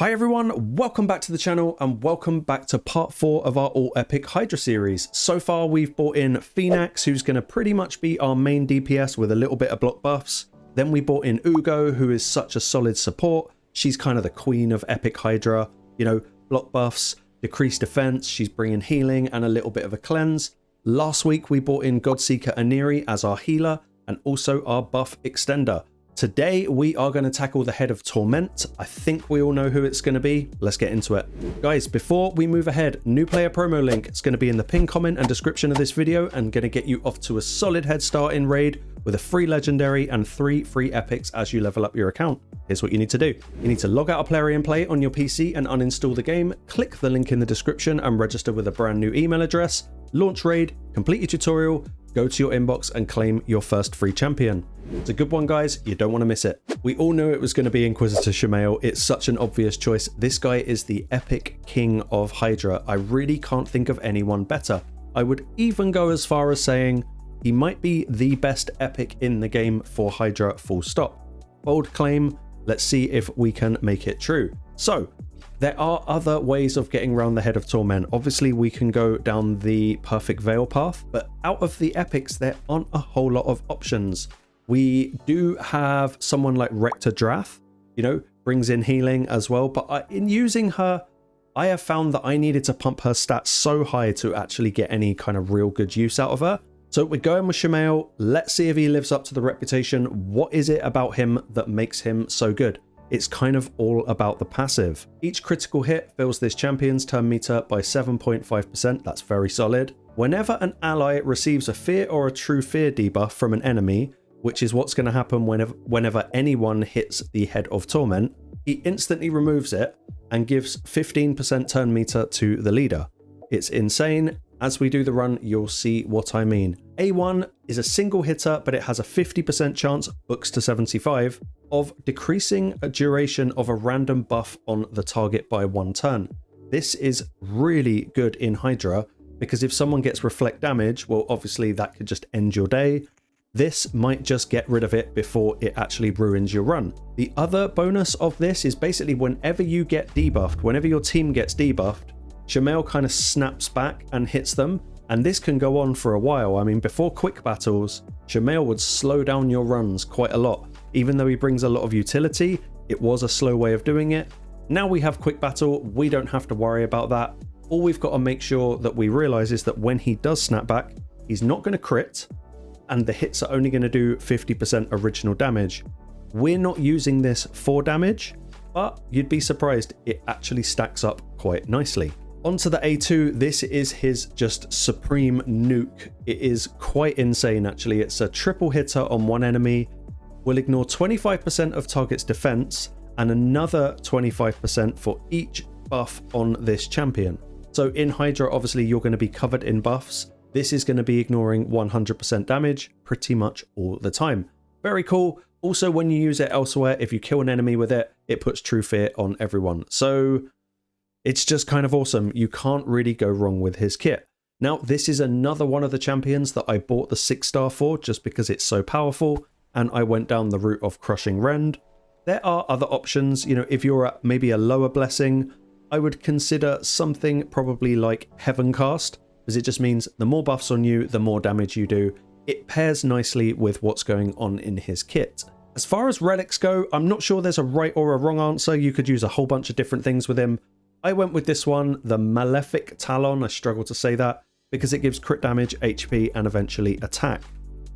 Hi everyone, welcome back to the channel and welcome back to part 4 of our all epic Hydra series. So far we've brought in Fayne, who's going to pretty much be our main DPS with a little bit of block buffs. Then we brought in Uugo, who is such a solid support. She's kind of the queen of epic Hydra, you know, block buffs, decreased defense, she's bringing healing and a little bit of a cleanse. Last week we brought in Godseeker Elenaril as our healer and also our buff extender. Today we are going to tackle the head of Torment. I think we all know who it's going to be. Let's get into it. Guys, before we move ahead, new player promo link is going to be in the pinned comment and description of this video and going to get you off to a solid head start in Raid with a free legendary and 3 free epics as you level up your account. Here's what you need to do. You need to log out of Plarium Play on your PC and uninstall the game. Click the link in the description and register with a brand new email address. Launch Raid, complete your tutorial, go to your inbox and claim your first free champion. It's a good one, guys. You don't want to miss it. We all knew it was going to be Inquisitor Shamael. It's such an obvious choice. This guy is the epic king of Hydra. I really can't think of anyone better. I would even go as far as saying he might be the best epic in the game for Hydra, full stop. Bold claim. Let's see if we can make it true. So, there are other ways of getting around the head of Torment. Obviously, we can go down the perfect veil path, but out of the epics, there aren't a whole lot of options. We do have someone like Rector Drath, you know, brings in healing as well. But in using her, I have found that I needed to pump her stats so high to actually get any kind of real good use out of her. So we're going with Shamael. Let's see if he lives up to the reputation. What is it about him that makes him so good? It's kind of all about the passive. Each critical hit fills this champion's turn meter by 7.5%. That's very solid. Whenever an ally receives a fear or a true fear debuff from an enemy, which is what's going to happen whenever anyone hits the head of Torment, he instantly removes it and gives 15% turn meter to the leader. It's insane. As we do the run, you'll see what I mean. A1 is a single hitter, but it has a 50% chance, books to 75, of decreasing a duration of a random buff on the target by 1 turn. This is really good in Hydra, because if someone gets reflect damage, well, obviously that could just end your day. This might just get rid of it before it actually ruins your run. The other bonus of this is basically whenever you get debuffed, whenever your team gets debuffed, Shamael kind of snaps back and hits them, and this can go on for a while. I mean, before quick battles, Shamael would slow down your runs quite a lot. Even though he brings a lot of utility, it was a slow way of doing it. Now we have quick battle, we don't have to worry about that. All we've got to make sure that we realize is that when he does snap back, he's not going to crit, and the hits are only going to do 50% original damage. We're not using this for damage, but you'd be surprised, it actually stacks up quite nicely. Onto the A2, this is his just supreme nuke. It is quite insane actually. It's a triple hitter on one enemy, will ignore 25% of target's defense and another 25% for each buff on this champion. So in Hydra, obviously you're going to be covered in buffs. This is going to be ignoring 100% damage pretty much all the time. Very cool. Also, when you use it elsewhere, if you kill an enemy with it, it puts true fear on everyone. So it's just kind of awesome. You can't really go wrong with his kit. Now, this is another one of the champions that I bought the 6-star for just because it's so powerful, and I went down the route of Crushing Rend. There are other options. You know, if you're at maybe a lower blessing, I would consider something probably like Heaven Cast, because it just means the more buffs on you, the more damage you do. It pairs nicely with what's going on in his kit. As far as relics go, I'm not sure there's a right or a wrong answer. You could use a whole bunch of different things with him. I went with this one, the Malefic Talon. I struggle to say that because it gives crit damage, HP, and eventually attack.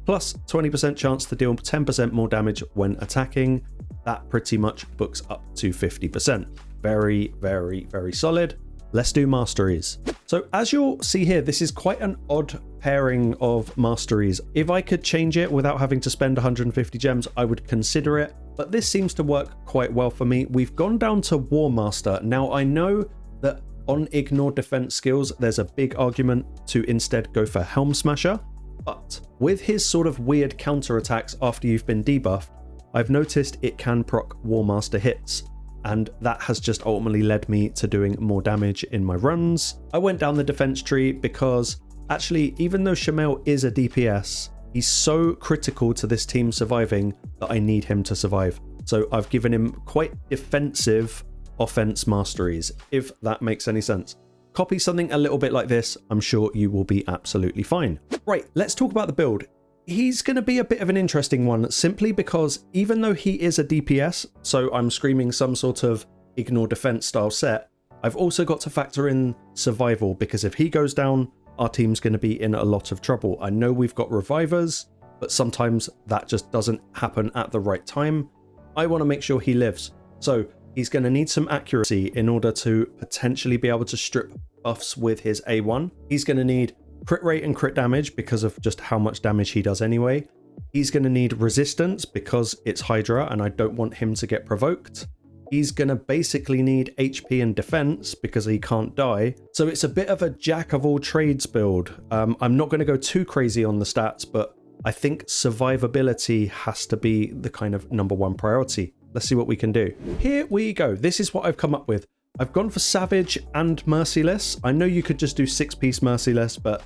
Plus 20% chance to deal 10% more damage when attacking. That pretty much books up to 50%. Very, very, very solid. Let's do masteries. So as you'll see here, this is quite an odd pairing of masteries. If I could change it without having to spend 150 gems, I would consider it, but this seems to work quite well for me. We've gone down to War Master. Now I know that on ignore defense skills, there's a big argument to instead go for Helm Smasher, but with his sort of weird counterattacks after you've been debuffed, I've noticed it can proc War Master hits. And that has just ultimately led me to doing more damage in my runs. I went down the defense tree because actually, even though Shamael is a DPS, he's so critical to this team surviving that I need him to survive. So I've given him quite defensive offense masteries, if that makes any sense. Copy something a little bit like this, I'm sure you will be absolutely fine. Right, let's talk about the build. He's going to be a bit of an interesting one, simply because even though he is a DPS, so I'm screaming some sort of ignore defense style set, I've also got to factor in survival, because if he goes down, our team's going to be in a lot of trouble. I know we've got revivers, but sometimes that just doesn't happen at the right time. I want to make sure he lives. So he's going to need some accuracy in order to potentially be able to strip buffs with his A1. He's going to need crit rate and crit damage because of just how much damage he does anyway. He's going to need resistance because it's Hydra and I don't want him to get provoked. He's going to basically need HP and defense because he can't die. So it's a bit of a jack of all trades build. I'm not going to go too crazy on the stats, but I think survivability has to be the kind of #1 priority. Let's see what we can do. Here we go. This is what I've come up with. I've gone for Savage and Merciless. I know you could just do 6-piece Merciless, but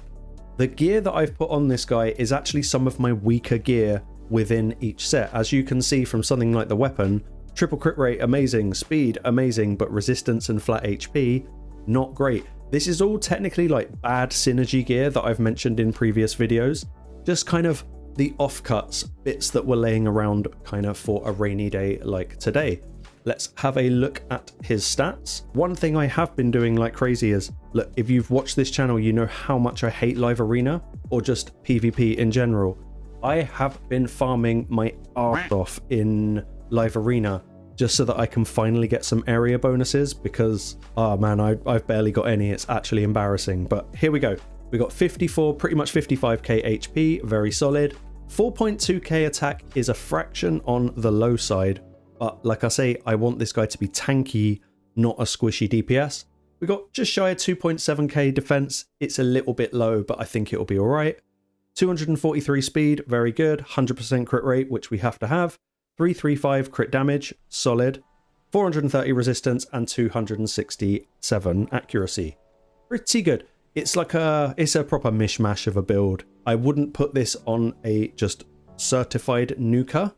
the gear that I've put on this guy is actually some of my weaker gear within each set. As you can see from something like the weapon, triple crit rate, amazing. Speed, amazing. But resistance and flat HP, not great. This is all technically like bad synergy gear that I've mentioned in previous videos. Just kind of the offcuts, bits that were laying around kind of for a rainy day like today. Let's have a look at his stats. One thing I have been doing like crazy is, look, if you've watched this channel, you know how much I hate live arena or just PvP in general. I have been farming my arse off in live arena just so that I can finally get some area bonuses because, oh man, I've barely got any. It's actually embarrassing, but here we go. We got 54, pretty much 55k HP, very solid. 4.2k attack is a fraction on the low side, but like I say, I want this guy to be tanky, not a squishy DPS. We got just shy of 2.7k defense. It's a little bit low, but I think it'll be all right. 243 speed, very good. 100% crit rate, which we have to have. 335 crit damage, solid. 430 resistance and 267 accuracy. Pretty good. It's like it's a proper mishmash of a build. I wouldn't put this on a just certified nuker.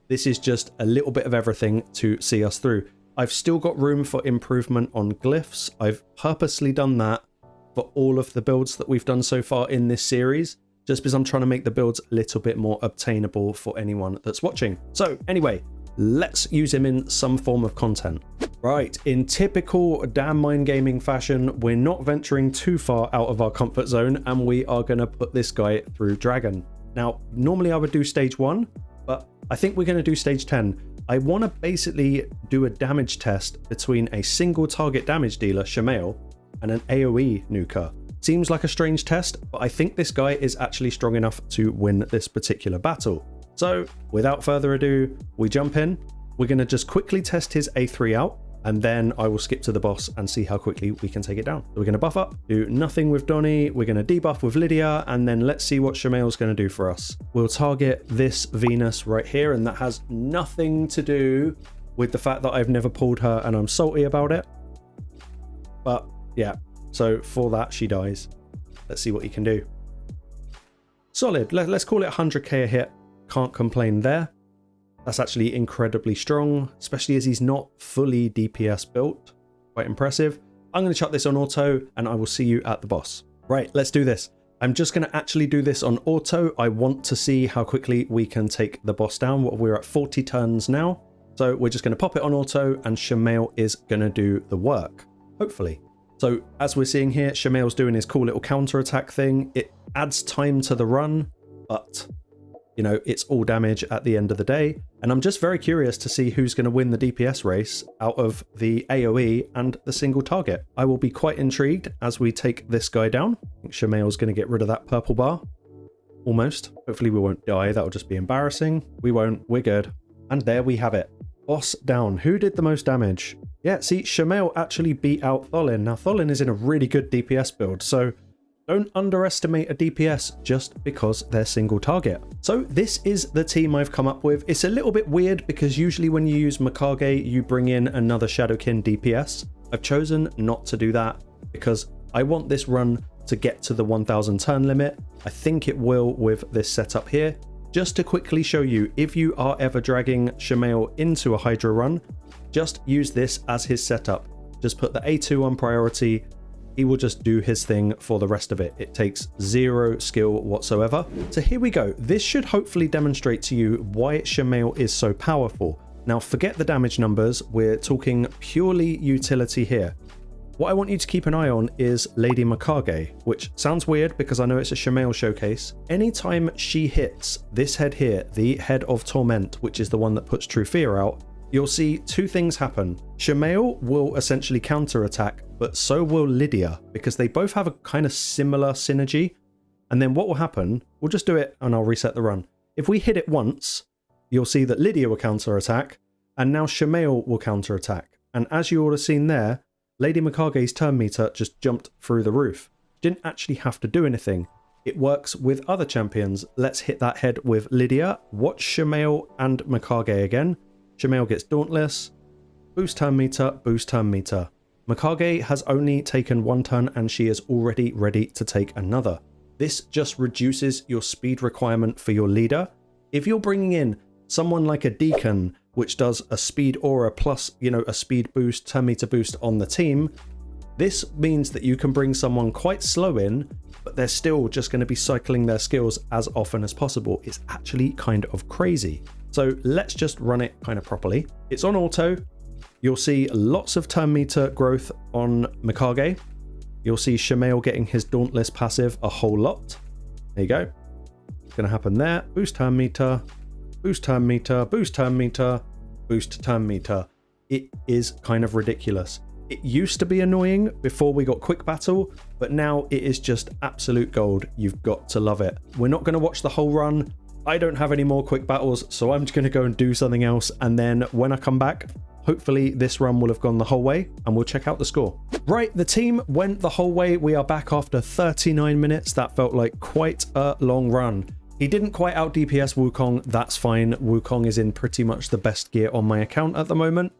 This is just a little bit of everything to see us through. I've still got room for improvement on glyphs. I've purposely done that for all of the builds that we've done so far in this series, just because I'm trying to make the builds a little bit more obtainable for anyone that's watching. So anyway, let's use him in some form of content. Right, in typical Damn Mind Gaming fashion, we're not venturing too far out of our comfort zone and we are going to put this guy through Dragon. Now, normally I would do stage 1, but I think we're going to do stage 10. I want to basically do a damage test between a single target damage dealer, Shamael, and an AoE nuker. Seems like a strange test, but I think this guy is actually strong enough to win this particular battle. So without further ado, we jump in. We're going to just quickly test his A3 out, and then I will skip to the boss and see how quickly we can take it down. So we're going to buff up, do nothing with Donnie, we're going to debuff with Lydia, and then let's see what Shamael's going to do for us. We'll target this Venus right here, and that has nothing to do with the fact that I've never pulled her and I'm salty about it. But yeah, so for that, she dies. Let's see what he can do. Solid. Let's call it 100k a hit. Can't complain there. That's actually incredibly strong, especially as he's not fully DPS built. Quite impressive. I'm going to chuck this on auto and I will see you at the boss. Right, let's do this. I'm just going to actually do this on auto. I want to see how quickly we can take the boss down. We're at 40 turns now. So we're just going to pop it on auto and Shamael is going to do the work, hopefully. So as we're seeing here, Shamael's doing his cool little counter attack thing. It adds time to the run, but you know, it's all damage at the end of the day. And I'm just very curious to see who's going to win the DPS race out of the AoE and the single target. I will be quite intrigued as we take this guy down. I think Shamael's going to get rid of that purple bar. Almost. Hopefully we won't die. That'll just be embarrassing. We won't. We're good. And there we have it. Boss down. Who did the most damage? Yeah, see, Shamael actually beat out Tholin. Now, Tholin is in a really good DPS build, so don't underestimate a DPS just because they're single target. So this is the team I've come up with. It's a little bit weird because usually when you use Mikage, you bring in another Shadowkin DPS. I've chosen not to do that because I want this run to get to the 1000 turn limit. I think it will with this setup here. Just to quickly show you, if you are ever dragging Shamael into a Hydra run, just use this as his setup. Just put the A2 on priority. He will just do his thing for the rest of it. It takes 0 skill whatsoever. So here we go. This should hopefully demonstrate to you why Shamael is so powerful. Now forget the damage numbers, we're talking purely utility here. What I want you to keep an eye on is Lady Mikage, which sounds weird because I know it's a Shamael showcase. Anytime she hits this head here, the Head of Torment, which is the one that puts True Fear out, you'll see 2 things happen. Shamael will essentially counterattack, but so will Lydia, because they both have a kind of similar synergy. And then what will happen, we'll just do it and I'll reset the run. If we hit it once, you'll see that Lydia will counterattack, and now Shamael will counterattack. And as you all have seen there, Lady Mikage's turn meter just jumped through the roof. Didn't actually have to do anything. It works with other champions. Let's hit that head with Lydia. Watch Shamael and Mikage again. Shamael gets Dauntless. Boost turn meter, boost turn meter. Mikage has only taken 1 turn and she is already ready to take another. This just reduces your speed requirement for your leader. If you're bringing in someone like a Deacon, which does a speed aura plus, a speed boost, turn meter boost on the team, this means that you can bring someone quite slow in, but they're still just going to be cycling their skills as often as possible. It's actually kind of crazy. So let's just run it kind of properly. It's on auto. You'll see lots of turn meter growth on Mikage. You'll see Shamael getting his Dauntless passive a whole lot. There you go. It's going to happen there. Boost turn meter. Boost turn meter, boost turn meter, boost turn meter. It is kind of ridiculous. It used to be annoying before we got quick battle, but now it is just absolute gold. You've got to love it. We're not going to watch the whole run. I don't have any more quick battles, so I'm just going to go and do something else. And then when I come back, hopefully this run will have gone the whole way and we'll check out the score. Right, the team went the whole way. We are back after 39 minutes. That felt like quite a long run. He didn't quite out DPS Wukong, that's fine. Wukong is in pretty much the best gear on my account at the moment,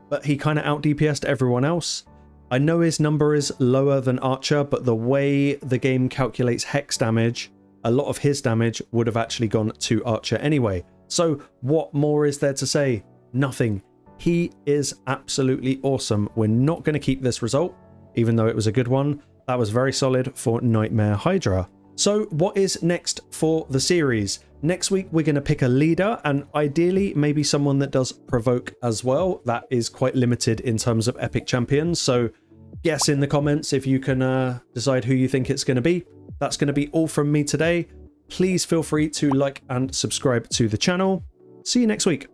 but he kind of out DPS'd everyone else. I know his number is lower than Archer, but the way the game calculates hex damage, a lot of his damage would have actually gone to Archer anyway. So what more is there to say? Nothing. He is absolutely awesome. We're not going to keep this result, even though it was a good one. That was very solid for Nightmare Hydra. So what is next for the series? Next week, we're going to pick a leader and ideally maybe someone that does provoke as well. That is quite limited in terms of epic champions. So guess in the comments if you can decide who you think it's going to be. That's going to be all from me today. Please feel free to like and subscribe to the channel. See you next week.